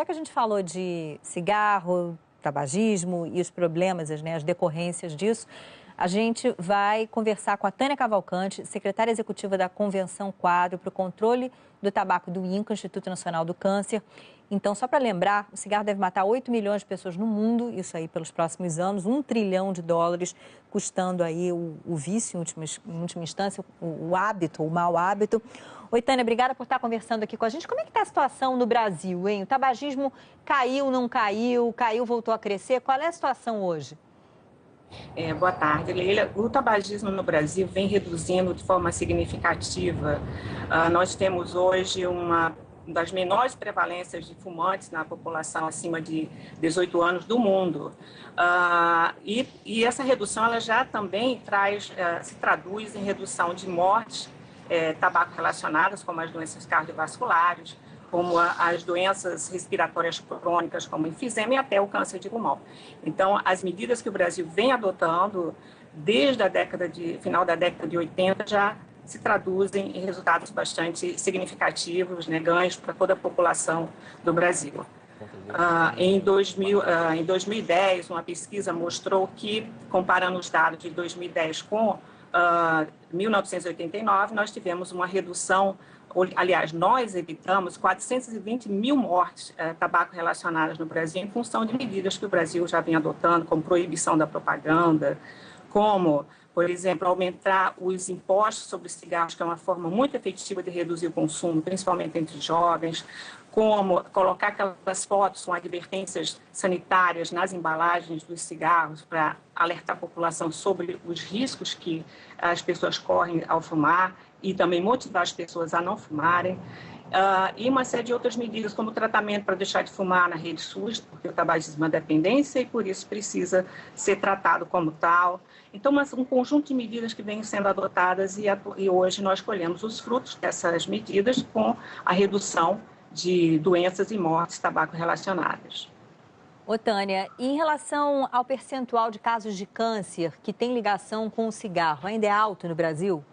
Já que a gente falou de cigarro, tabagismo e os problemas, né, as decorrências disso, a gente vai conversar com a Tânia Cavalcante, secretária executiva da Convenção Quadro para o Controle do Tabaco do INCA, Instituto Nacional do Câncer. Então, só para lembrar, o cigarro deve matar 8 milhões de pessoas no mundo, isso aí pelos próximos anos, US$ 1 trilhão, custando aí o vício, em última instância, o hábito, o mau hábito. Oi, Tânia, obrigada por estar conversando aqui com a gente. Como é que está a situação no Brasil, hein? O tabagismo caiu, não caiu, caiu, voltou a crescer? Qual é a situação hoje? Boa tarde, Leila. O tabagismo no Brasil vem reduzindo de forma significativa. Nós temos hoje uma das menores prevalências de fumantes na população acima de 18 anos do mundo. E essa redução ela já também se traduz em redução de mortes tabaco relacionadas, como as doenças cardiovasculares, como as doenças respiratórias crônicas, como enfisema e até o câncer de pulmão. Então, as medidas que o Brasil vem adotando desde final da década de 80 já se traduzem em resultados bastante significativos, né, ganhos para toda a população do Brasil. Em 2010, uma pesquisa mostrou que, comparando os dados de 2010 com 1989, nós tivemos uma redução. Aliás, nós evitamos 420 mil mortes tabaco relacionadas no Brasil em função de medidas que o Brasil já vem adotando, como proibição da propaganda, como, por exemplo, aumentar os impostos sobre cigarros, que é uma forma muito efetiva de reduzir o consumo, principalmente entre jovens, como colocar aquelas fotos com advertências sanitárias nas embalagens dos cigarros para alertar a população sobre os riscos que as pessoas correm ao fumar e também motivar as pessoas a não fumarem. E uma série de outras medidas, como o tratamento para deixar de fumar na rede SUS, porque o tabagismo é uma dependência e por isso precisa ser tratado como tal. Então, um conjunto de medidas que vêm sendo adotadas e hoje nós colhemos os frutos dessas medidas com a redução de doenças e mortes tabaco relacionadas. Ô, Tânia, e em relação ao percentual de casos de câncer que tem ligação com o cigarro, ainda é alto no Brasil?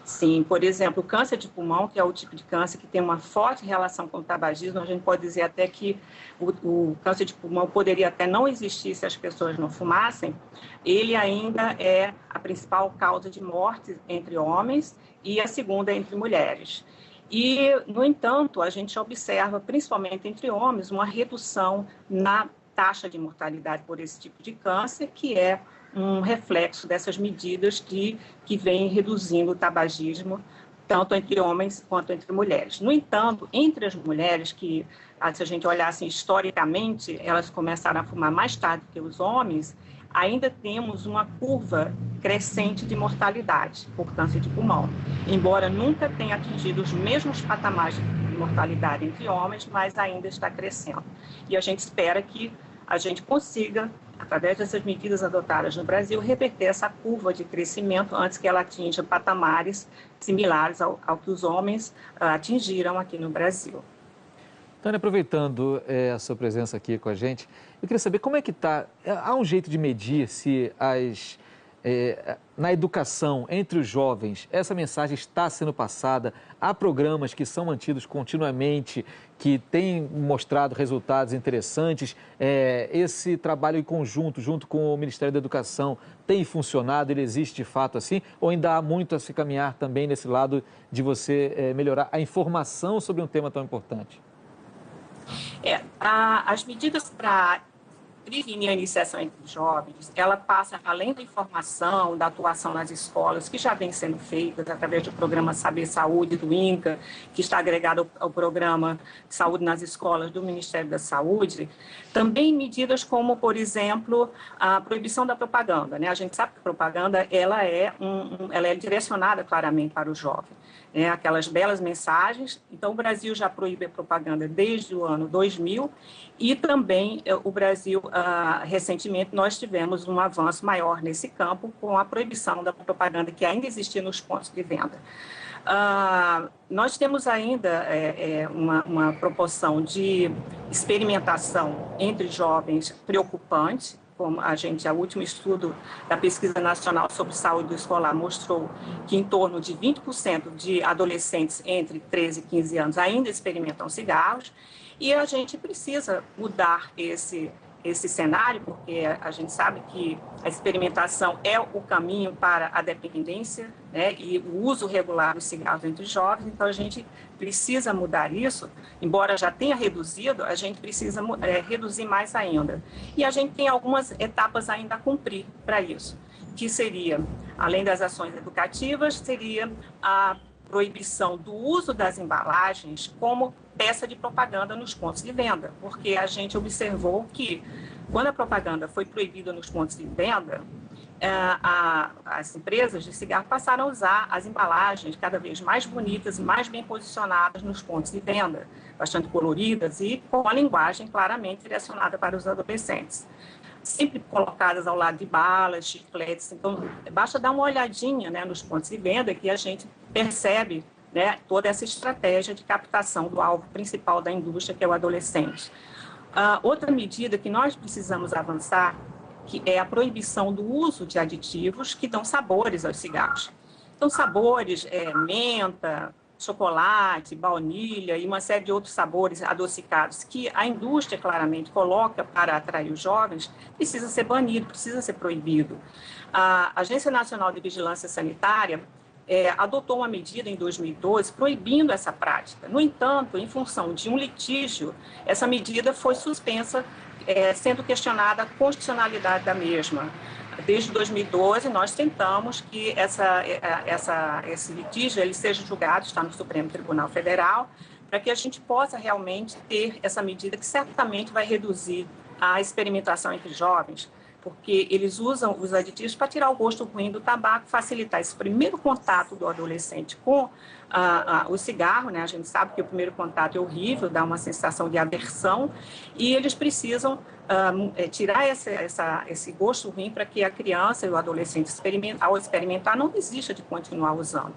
Sim, por exemplo, o câncer de pulmão, que é o tipo de câncer que tem uma forte relação com o tabagismo, a gente pode dizer até que o câncer de pulmão poderia até não existir se as pessoas não fumassem, ele ainda é a principal causa de morte entre homens e a segunda entre mulheres. E, no entanto, a gente observa, principalmente entre homens, uma redução na taxa de mortalidade por esse tipo de câncer, que é um reflexo dessas medidas que vêm reduzindo o tabagismo, tanto entre homens quanto entre mulheres. No entanto, entre as mulheres, que, se a gente olhar assim, historicamente, elas começaram a fumar mais tarde que os homens, ainda temos uma curva crescente de mortalidade por câncer de pulmão, embora nunca tenha atingido os mesmos patamares de mortalidade entre homens, mas ainda está crescendo. E a gente espera que a gente consiga, através dessas medidas adotadas no Brasil, reverter essa curva de crescimento antes que ela atinja patamares similares ao que os homens atingiram aqui no Brasil. Tânia, aproveitando a sua presença aqui com a gente, eu queria saber como é que está. Há um jeito de medir se na educação entre os jovens essa mensagem está sendo passada? Há programas que são mantidos continuamente, que têm mostrado resultados interessantes? Esse trabalho em conjunto, junto com o Ministério da Educação, tem funcionado? Ele existe de fato assim? Ou ainda há muito a se caminhar também nesse lado de você melhorar a informação sobre um tema tão importante? As medidas para prevenir a iniciação entre jovens, ela passa além da informação, da atuação nas escolas, que já vem sendo feita através do programa Saber Saúde do INCA, que está agregado ao programa de saúde nas escolas do Ministério da Saúde, também medidas como, por exemplo, a proibição da propaganda, né? A gente sabe que a propaganda ela é direcionada claramente para o jovem. Aquelas belas mensagens. Então, o Brasil já proíbe a propaganda desde o ano 2000 e também o Brasil, recentemente, nós tivemos um avanço maior nesse campo com a proibição da propaganda que ainda existia nos pontos de venda. Nós temos ainda uma proporção de experimentação entre jovens preocupante, como o último estudo da Pesquisa Nacional sobre Saúde Escolar mostrou que em torno de 20% de adolescentes entre 13 e 15 anos ainda experimentam cigarros, E a gente precisa mudar esse cenário, porque a gente sabe que a experimentação é o caminho para a dependência, né, e o uso regular dos cigarros entre os jovens, então a gente precisa mudar isso, embora já tenha reduzido, a gente precisa reduzir mais ainda. E a gente tem algumas etapas ainda a cumprir para isso, que seria, além das ações educativas, seria a proibição do uso das embalagens como peça de propaganda nos pontos de venda, porque a gente observou que, quando a propaganda foi proibida nos pontos de venda, as empresas de cigarro passaram a usar as embalagens cada vez mais bonitas e mais bem posicionadas nos pontos de venda, bastante coloridas e com a linguagem claramente direcionada para os adolescentes, sempre colocadas ao lado de balas, chicletes. Então, basta dar uma olhadinha, né, nos pontos de venda que a gente percebe, né, toda essa estratégia de captação do alvo principal da indústria, que é o adolescente. Outra medida que nós precisamos avançar, que é a proibição do uso de aditivos que dão sabores aos cigarros. Então, sabores, menta, chocolate, baunilha e uma série de outros sabores adocicados que a indústria claramente coloca para atrair os jovens, precisa ser banido, precisa ser proibido. A Agência Nacional de Vigilância Sanitária adotou uma medida em 2012 proibindo essa prática. No entanto, em função de um litígio, essa medida foi suspensa, sendo questionada a constitucionalidade da mesma. Desde 2012, nós tentamos que esse litígio ele seja julgado, está no Supremo Tribunal Federal, para que a gente possa realmente ter essa medida que certamente vai reduzir a experimentação entre jovens, porque eles usam os aditivos para tirar o gosto ruim do tabaco, facilitar esse primeiro contato do adolescente com o cigarro, né? A gente sabe que o primeiro contato é horrível, dá uma sensação de aversão, e eles precisam tirar esse gosto ruim para que a criança e o adolescente, ao experimentar, não desista de continuar usando,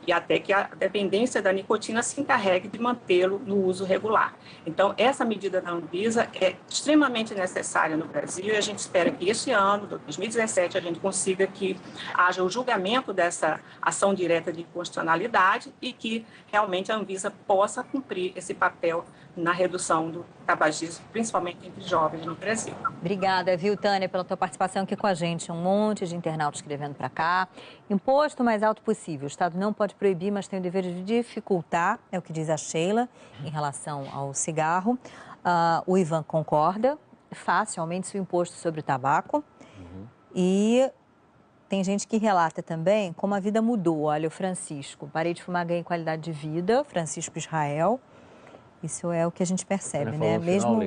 e até que a dependência da nicotina se encarregue de mantê-lo no uso regular. Então, essa medida da Anvisa é extremamente necessária no Brasil, e a gente espera que este ano, 2017, a gente consiga que haja o julgamento dessa ação direta de inconstitucionalidade e que realmente a Anvisa possa cumprir esse papel na redução do tabagismo, principalmente entre jovens no Brasil. Obrigada, viu, Tânia, pela tua participação aqui com a gente. Um monte de internautas escrevendo para cá. Imposto mais alto possível. O Estado não pode proibir, mas tem o dever de dificultar, é o que diz a Sheila, em relação ao cigarro. O Ivan concorda. É fácil, aumente-se o imposto sobre o tabaco. E tem gente que relata também como a vida mudou. Olha, o Francisco, parei de fumar, ganhei qualidade de vida. Francisco Israel. Isso é o que a gente percebe, né? Mesmo.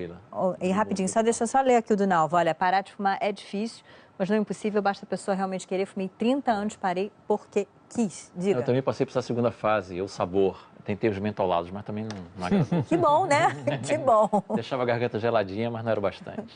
E rapidinho, deixa eu só ler aqui o do Nalva. Olha, parar de fumar é difícil, mas não é impossível, basta a pessoa realmente querer. Fumei 30 anos, parei porque quis. Diga. Eu também passei por essa segunda fase, o sabor. Tentei os mentolados, mas também não agradou. Que bom, né? Que bom. Deixava a garganta geladinha, mas não era o bastante.